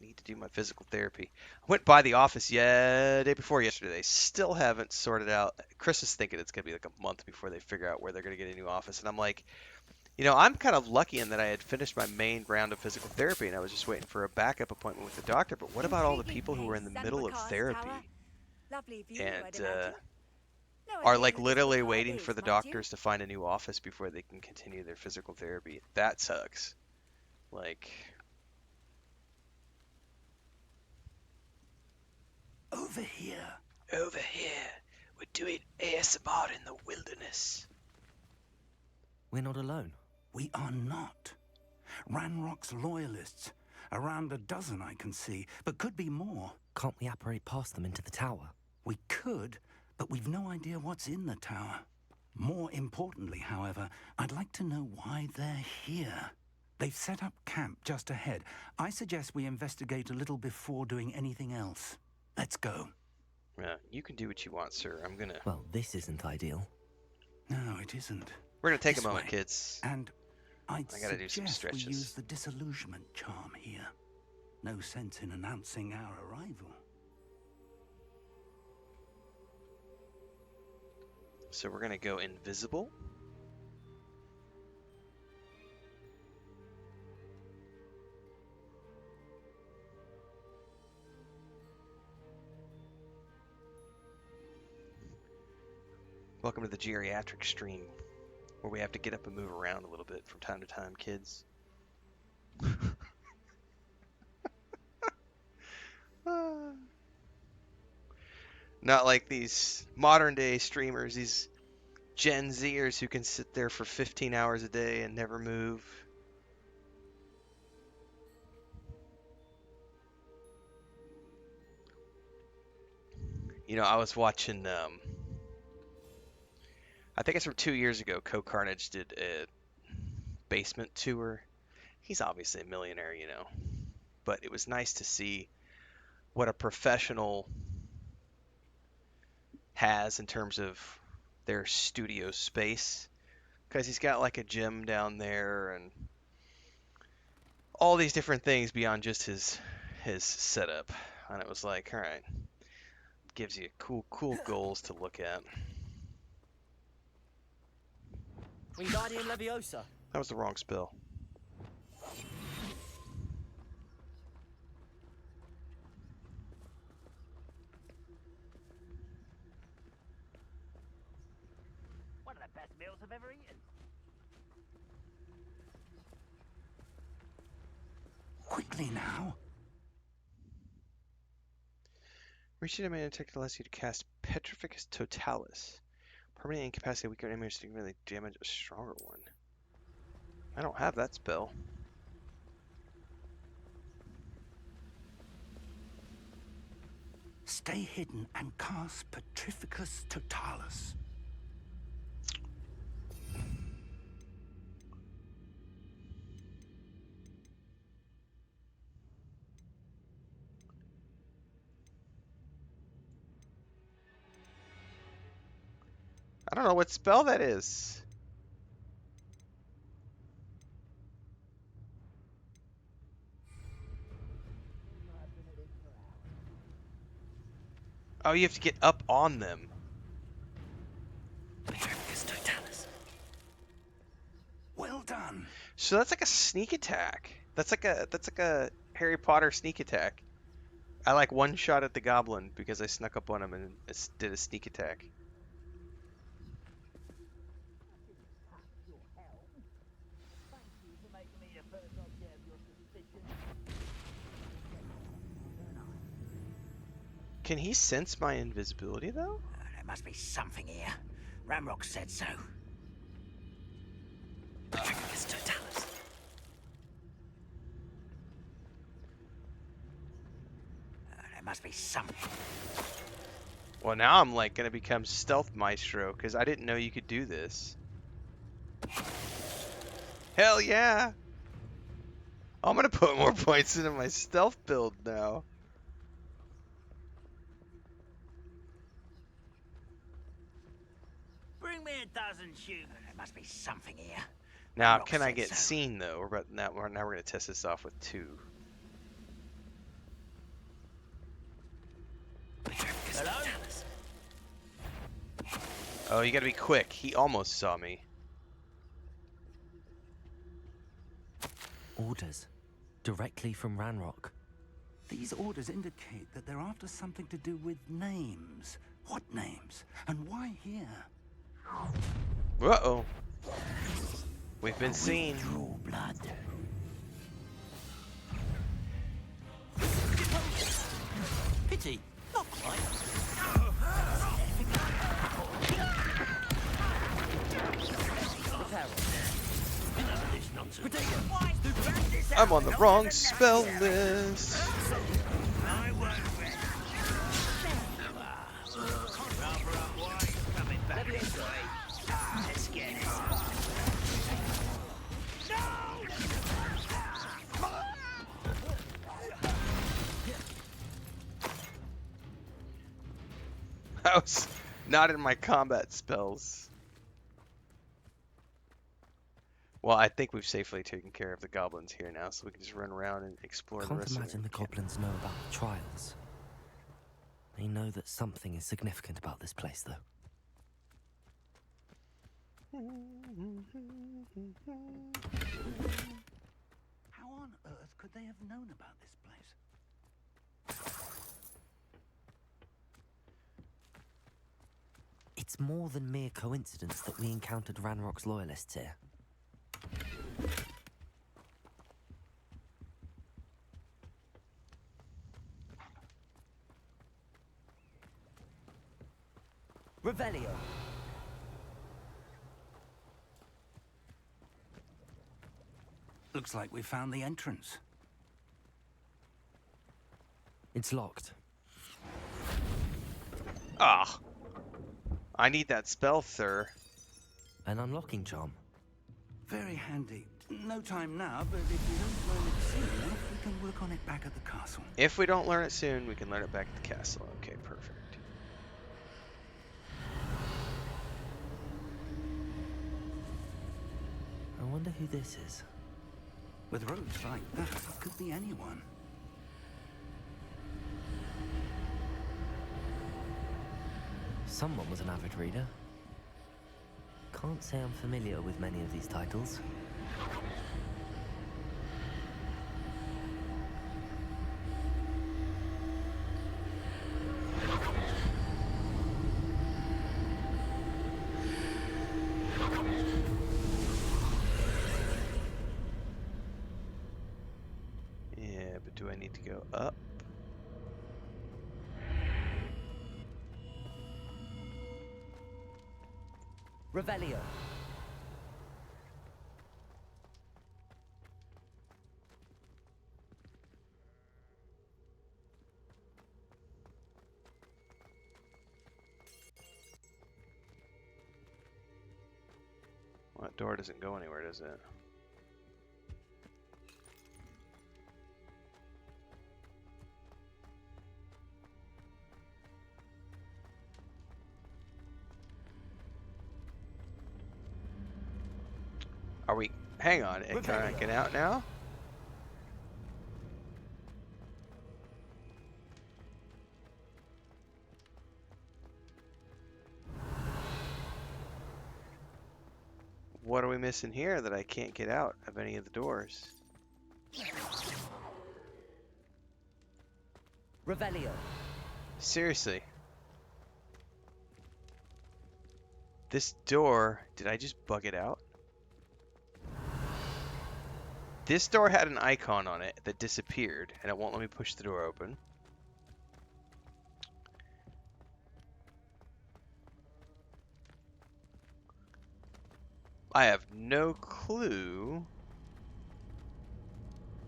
Need to do my physical therapy. I went by the office day before yesterday. They still haven't sorted out. Chris is thinking it's gonna be like a month before they figure out where they're gonna get a new office, and I'm like, I'm kind of lucky in that I had finished my main round of physical therapy, and I was just waiting for a backup appointment with the doctor. But what about all the Intriguing people who are in place, the middle of Zanzibar's tower. therapy Lovely view, and I'd imagine. No are idea like who this literally Picard waiting for is, the mind you. doctors to find a new office before they can continue their physical therapy? That sucks. Like, Over here. over here, we're doing ASMR in the wilderness. We're not alone. We are not. Ranrock's loyalists. Around a dozen I can see, but could be more. Can't we apparate past them into the tower? We could, but we've no idea what's in the tower. More importantly, however, I'd like to know why they're here. They've set up camp just ahead. I suggest we investigate a little before doing anything else. Let's go. Yeah, you can do what you want, sir. I'm gonna. Well, this isn't ideal. No, it isn't. We're gonna take This a moment, way. kids. And I'd I gotta do some suggest we stretches. use the disillusionment charm here. No sense in announcing our arrival. So we're gonna go invisible. Welcome to the geriatric stream, where we have to get up and move around a little bit from time to time, kids. Not like these modern day streamers, these Gen Zers who can sit there for 15 hours a day and never move. I was watching, I think it's from 2 years ago, Co Carnage did a basement tour. He's obviously a millionaire, but it was nice to see what a professional has in terms of their studio space, because he's got like a gym down there and all these different things beyond just his setup. And it was like, all right, gives you cool goals to look at. Wingardium Leviosa. That was the wrong spell. One of the best meals I've ever eaten. Quickly now. Reaching a mana tech allows you to cast Petrificus Totalis. Permanent incapacity, weaker enemies significantly damage a stronger one. I don't have that spell. Stay hidden and cast Petrificus Totalis. I don't know what spell that is. Oh, you have to get up on them. Petrificus Totalis. Well done. So that's like a sneak attack. That's like a Harry Potter sneak attack. I like one shot at the goblin because I snuck up on him and did a sneak attack. Can he sense my invisibility though? There must be something here. Ramrock said so. Petrificus Totalis. There must be something. Well, now I'm like gonna become stealth maestro because I didn't know you could do this. Hell yeah! I'm gonna put more points into my stealth build now. Bring me a dozen shoes. There must be something here. Now, Ramrock can I said get so. seen though? We're gonna test this off with 2. Oh, you gotta be quick. He almost saw me. Orders. Directly from Ranrock. These orders indicate that they're after something to do with names. What names? And why here? Uh-oh. We've been seen. Draw blood. Pity. Not quite. I'm on the wrong spell list. I won't rest. Rather up wide, coming back this way. Let's get it. I was not in my combat spells. Well, I think we've safely taken care of the goblins here now, so we can just run around and explore the Can't rest imagine of the it. goblins know about the trials. They know that something is significant about this place, though. How on earth could they have known about this place? It's more than mere coincidence that we encountered Ranrock's loyalists here. Revelio. Looks like we found the entrance. It's locked. Ah! I need that spell, sir. An unlocking charm. Very handy. No time now, but if we don't learn it soon enough, we can work on it back at the castle. If we don't learn it soon, we can learn it back at the castle. Okay, perfect. I wonder who this is. With roads like that, it could be anyone. Someone was an avid reader. Can't say I'm familiar with many of these titles. Yeah, but do I need to go up? Revelio. Well, that door doesn't go anywhere, does it? Are we... Hang on, can I get out now? What are we missing here that I can't get out of any of the doors? Revelio. Seriously. This door, did I just bug it out? This door had an icon on it that disappeared, and it won't let me push the door open. I have no clue.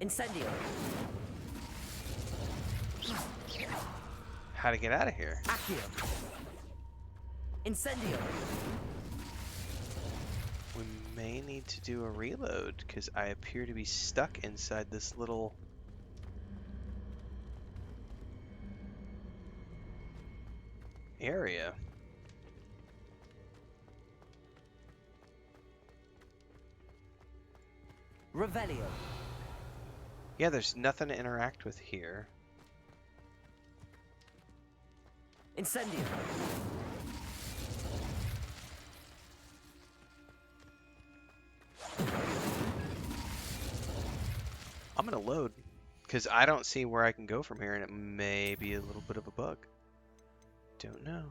Incendio. How to get out of here. Accio. Incendio. We may need to do a reload, because I appear to be stuck inside this little... area. Revelio. Yeah, there's nothing to interact with here. Incendio. I'm gonna load because I don't see where I can go from here, and it may be a little bit of a bug. Don't know.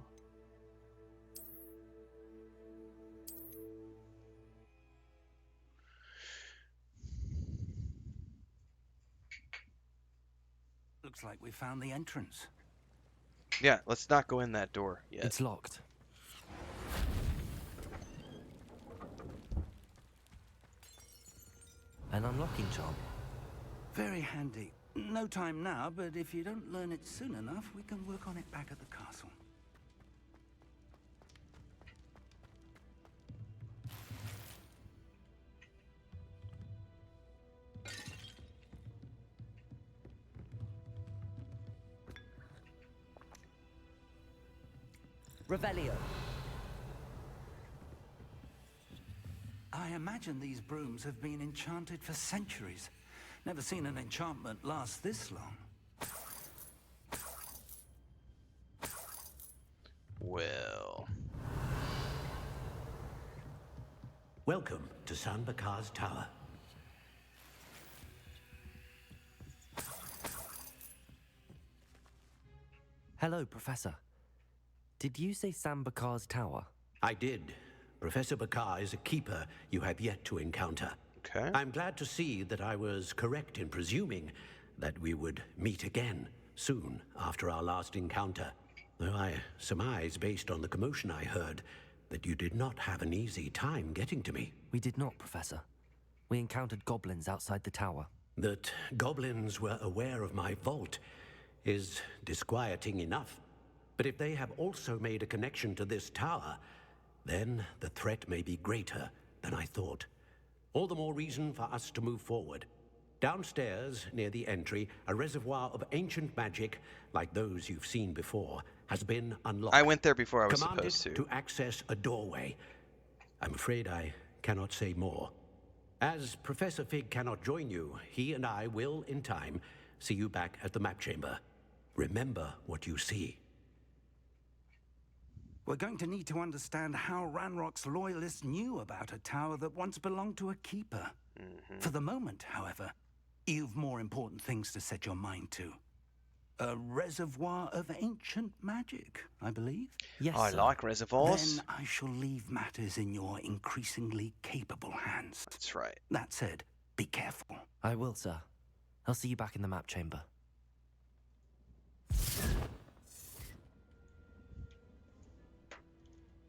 Looks like we found the entrance. Yeah, let's not go in that door yet. It's locked. An unlocking charm. Very handy. No time now, but if you don't learn it soon enough, we can work on it back at the castle. Revelio. I imagine these brooms have been enchanted for centuries. Never seen an enchantment last this long. Well, Welcome to San Bakar's Tower. Hello, Professor. Did you say Sam Bakar's tower? I did. Professor Bakar is a keeper you have yet to encounter. okay. I'm glad to see that I was correct in presuming that we would meet again soon after our last encounter. Though I surmise, based on the commotion I heard, that you did not have an easy time getting to me. We did not, Professor. We encountered goblins outside the tower. That goblins were aware of my vault is disquieting enough. But if they have also made a connection to this tower, then the threat may be greater than I thought. All the more reason for us to move forward. Downstairs, near the entry, a reservoir of ancient magic, like those you've seen before, has been unlocked. I went there before I was Commanded supposed to. to access a doorway. I'm afraid I cannot say more. As Professor Fig cannot join you, he and I will, in time, see you back at the map chamber. Remember what you see. We're going to need to understand how Ranrock's loyalists knew about a tower that once belonged to a keeper. For the moment, however, you've more important things to set your mind to. A reservoir of ancient magic, I believe. Yes, I sir. like reservoirs. Then I shall leave matters in your increasingly capable hands. That's right. That said, be careful. I will, sir. I'll see you back in the map chamber.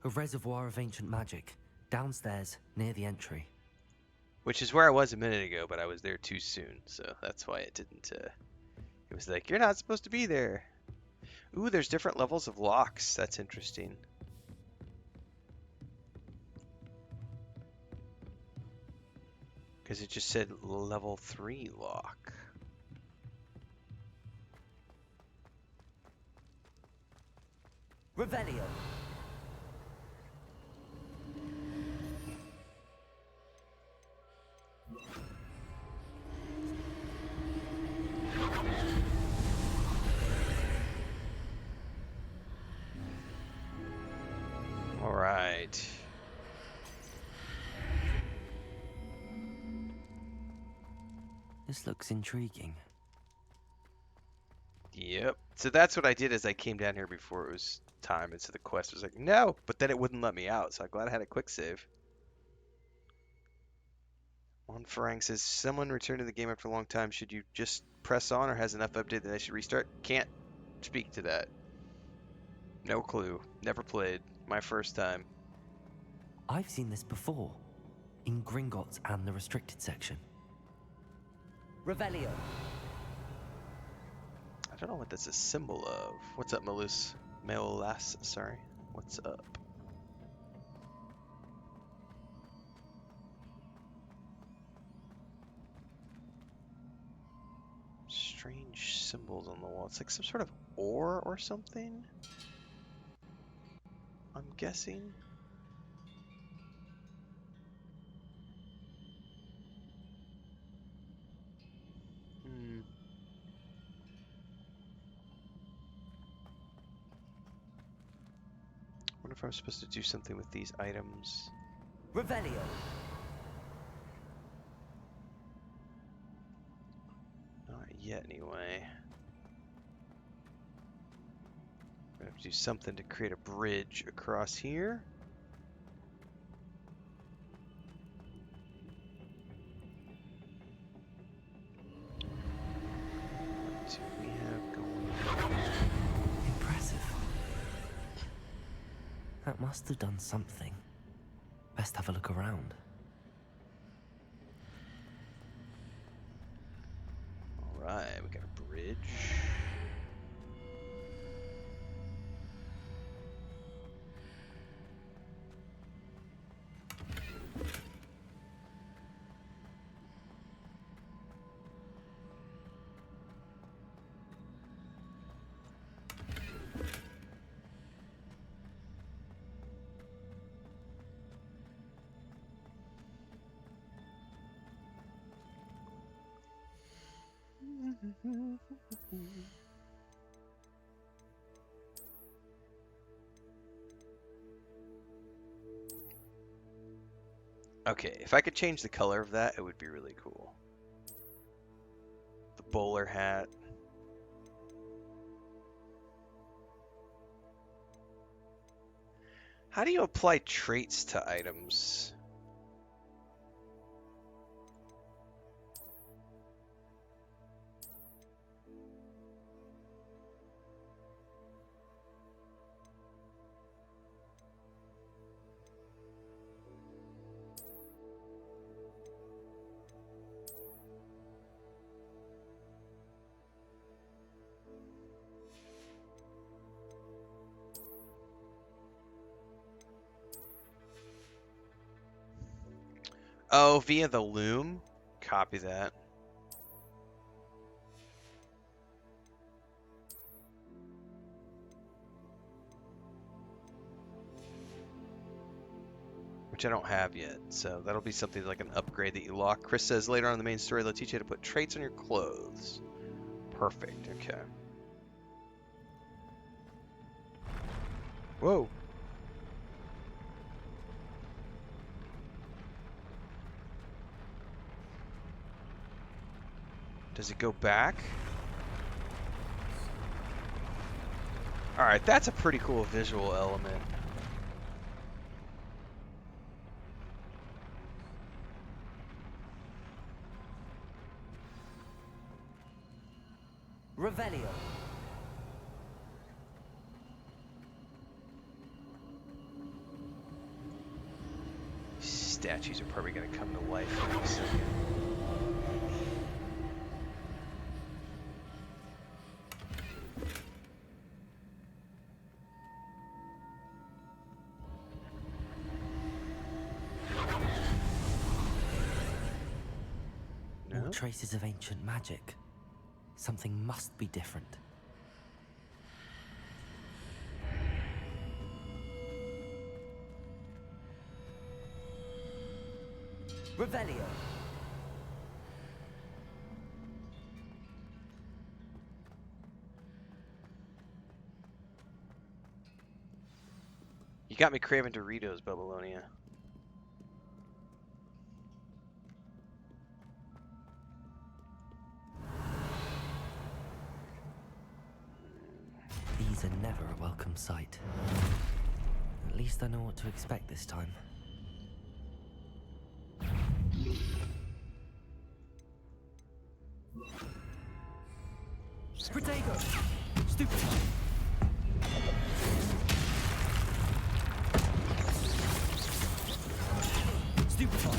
A reservoir of ancient magic, downstairs, near the entry. Which is where I was a minute ago, but I was there too soon, so that's why it didn't. It was like, you're not supposed to be there. Ooh, there's different levels of locks. That's interesting. Because it just said level 3 lock. Revelio. All right. This looks intriguing. Yep. So that's what I did as I came down here before it was time, and so the quest was like, no, but then it wouldn't let me out, so I'm glad I had a quick save. Juan Farang says, someone returned to the game after a long time. Should you just press on, or has enough update that I should restart? Can't speak to that. No clue. Never played. My first time. I've seen this before, in Gringotts and the restricted section. Revelio. I don't know what that's a symbol of. What's up, Malus? Meolas, sorry. What's up? Strange symbols on the wall. It's like some sort of ore or something? I'm guessing. Wonder if I'm supposed to do something with these items. Revelio. yet, anyway. I have to do something to create a bridge across here. What do we have going on? Impressive. That must have done something. Best have a look around. Alright, we got a bridge. Okay, if I could change the color of that, it would be really cool. The bowler hat. How do you apply traits to items? Oh, via the loom? Copy that. Which I don't have yet, so that'll be something like an upgrade that you lock. Chris says later on in the main story they'll teach you how to put traits on your clothes. Perfect, okay. Whoa. Does it go back? Alright, that's a pretty cool visual element. Revelio. Statues are probably going to come to life in a second. More traces of ancient magic. Something must be different. Revelio. You got me craving Doritos, Babylonia. These are never a welcome sight. At least I know what to expect this time. Protego! Stupid! Stupefy!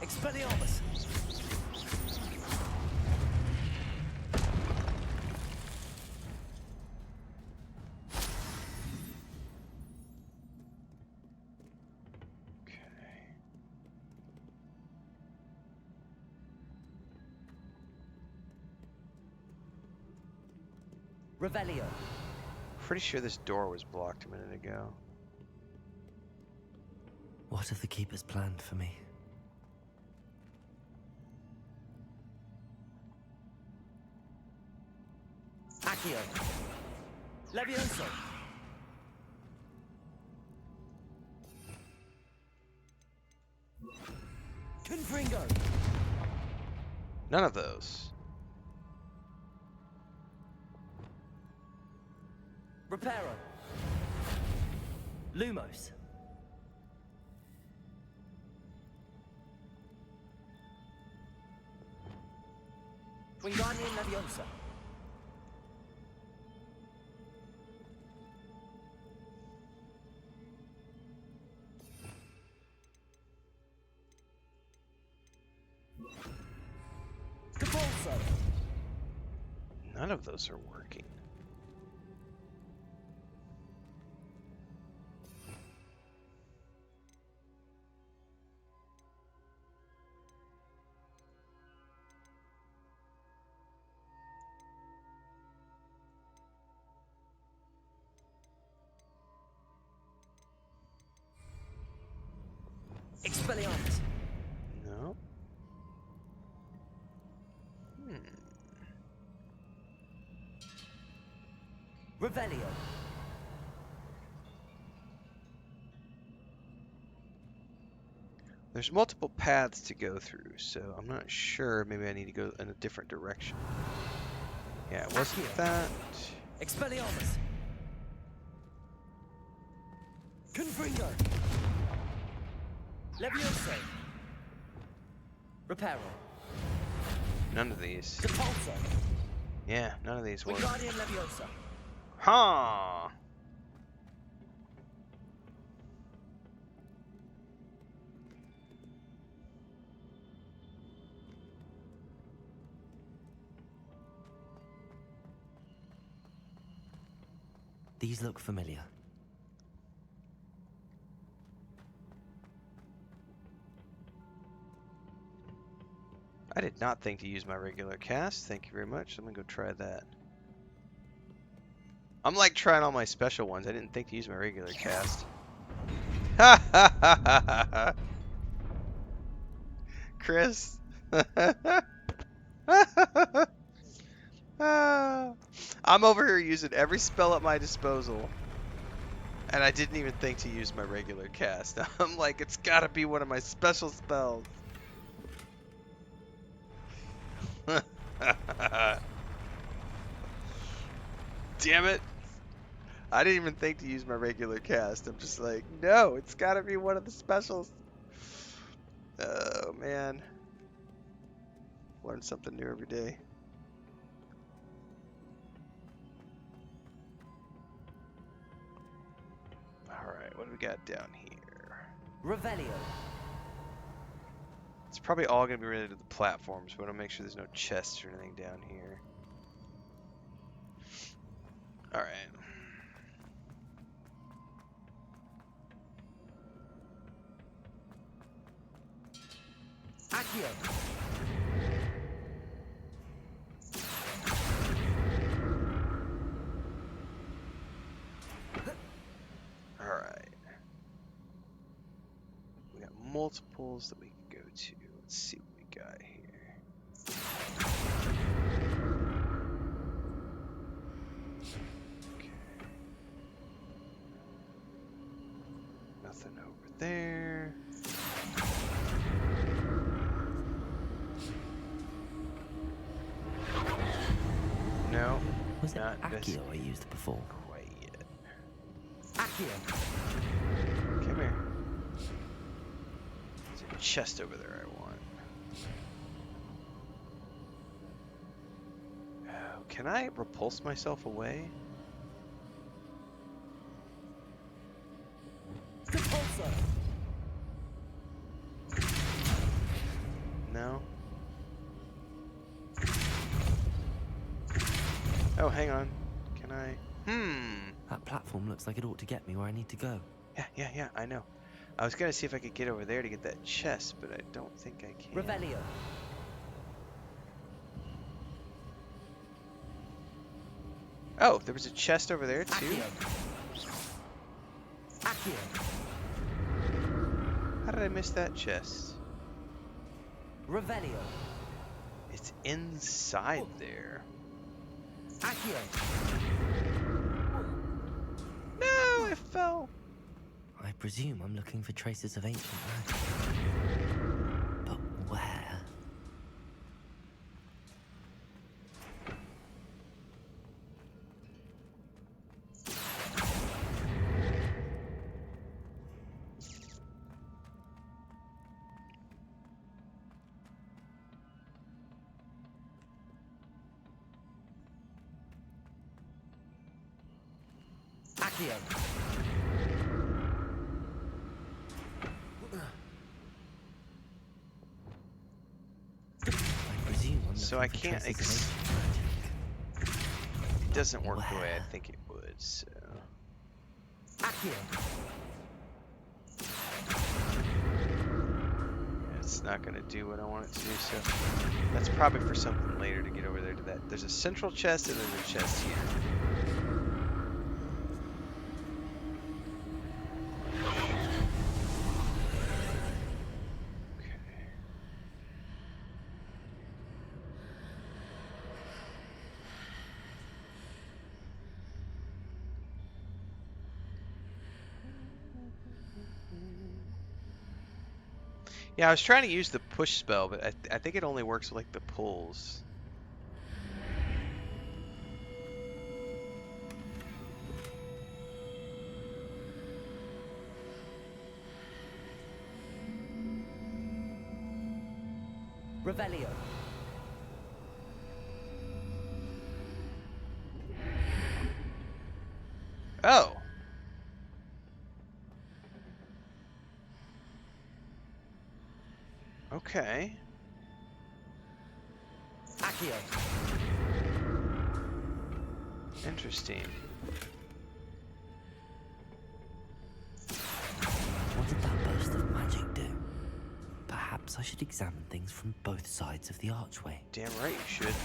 Expelliarmus! Revelio. Pretty sure this door was blocked a minute ago. What have the keepers planned for me? Accio. Levioso. Confringo. None of those. Reparo. Lumos. Wingardium Leviosa. Capulso. None of those are working. Expelliarmus. No. Revelio. There's multiple paths to go through, so I'm not sure. Maybe I need to go in a different direction. Yeah, it wasn't Accio. that. Expelliarmus. Confringo. Leviosa. Reparo. None of these. Depulso. Yeah, none of these work. Wingardium Leviosa. Huh. These look familiar. I did not think to use my regular cast. Thank you very much. I'm gonna go try that. I'm like trying all my special ones. I didn't think to use my regular cast. Ha ha ha ha ha. Chris. I'm over here using every spell at my disposal. And I didn't even think to use my regular cast. I'm like, it's gotta be one of my special spells. Damn it. I didn't even think to use my regular cast. I'm just like, no, it's gotta be one of the specials. Oh, man. Learn something new every day. Alright, what do we got down here? Revelio. It's probably all going to be related to the platforms, but I want to make sure there's no chests or anything down here. Alright. Accio. Alright. We got multiples that we can go to. Let's see what we got here. Okay. Nothing over there. No, Was it not Accio I used before? quite yet. Accio. Come here. There's a chest over there I want. Oh, can I repulse myself away? Depulso. No? Oh, hang on. Can I? That platform looks like it ought to get me where I need to go. Yeah, I know. I was gonna see if I could get over there to get that chest, but I don't think I can. Revelio. Oh, there was a chest over there too? Accio. Accio. How did I miss that chest? Revelio. It's inside there. Accio. No, I fell. I presume I'm looking for traces of ancient magic. But where? Accio. I presume I'm So looking I for can't traces of ancient magic. It doesn't work the way I Where? think it would, so... Accio. It's not going to do what I want it to do, so that's probably for something later to get over there to that. There's a central chest and then a chest here. Okay. Yeah, I was trying to use the push spell, but I think it only works with like the pulls. Revelio. Oh! Okay. Accio. Interesting. What did that burst of magic do? Perhaps I should examine things from both sides of the archway. Damn right you should.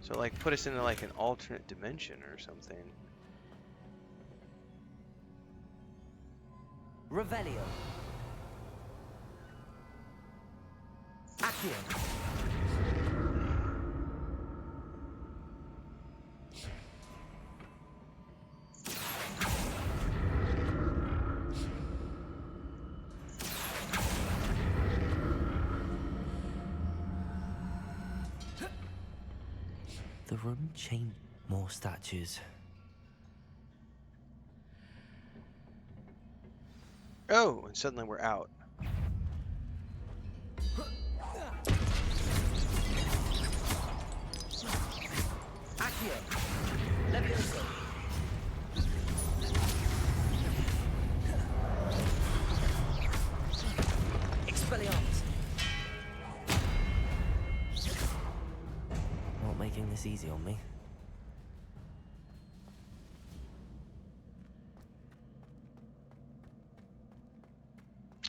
So like put us into like an alternate dimension or something. Revelio. Accio. The room changed. More statues. Oh, and suddenly we're out. Accio. Levioso. Expelliarmus. Not making this easy on me.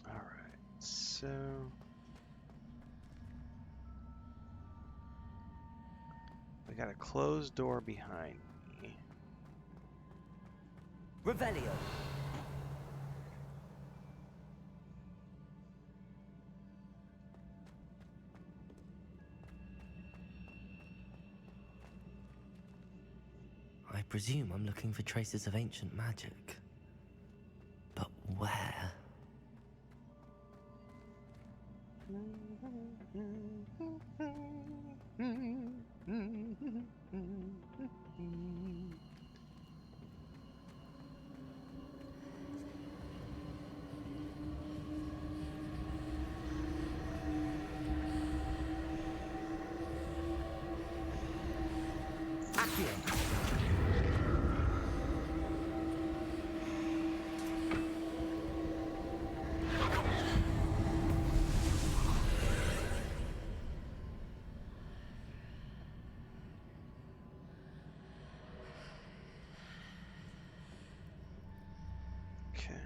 Alright, so... we got a closed door behind me. Revelio. I presume I'm looking for traces of ancient magic. But where? Accio. Okay.